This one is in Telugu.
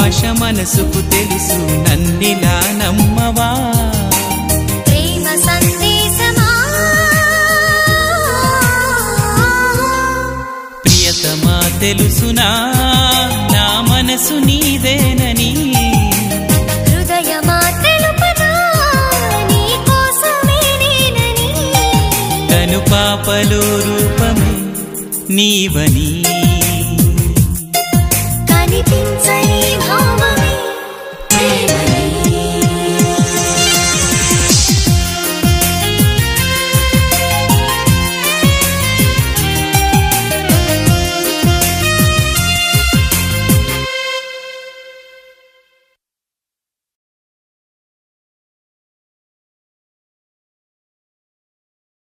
భాష మనసుకు తెలుసు నన్నిలా నమ్మవా ప్రేమ సందేశమా ప్రియతమా తెలుసునా నా మనసు నీదేనని హృదయమా తెలుపనా నీ కోసమే నేనని కను పాపలో రూపమే నీవని కనిపించే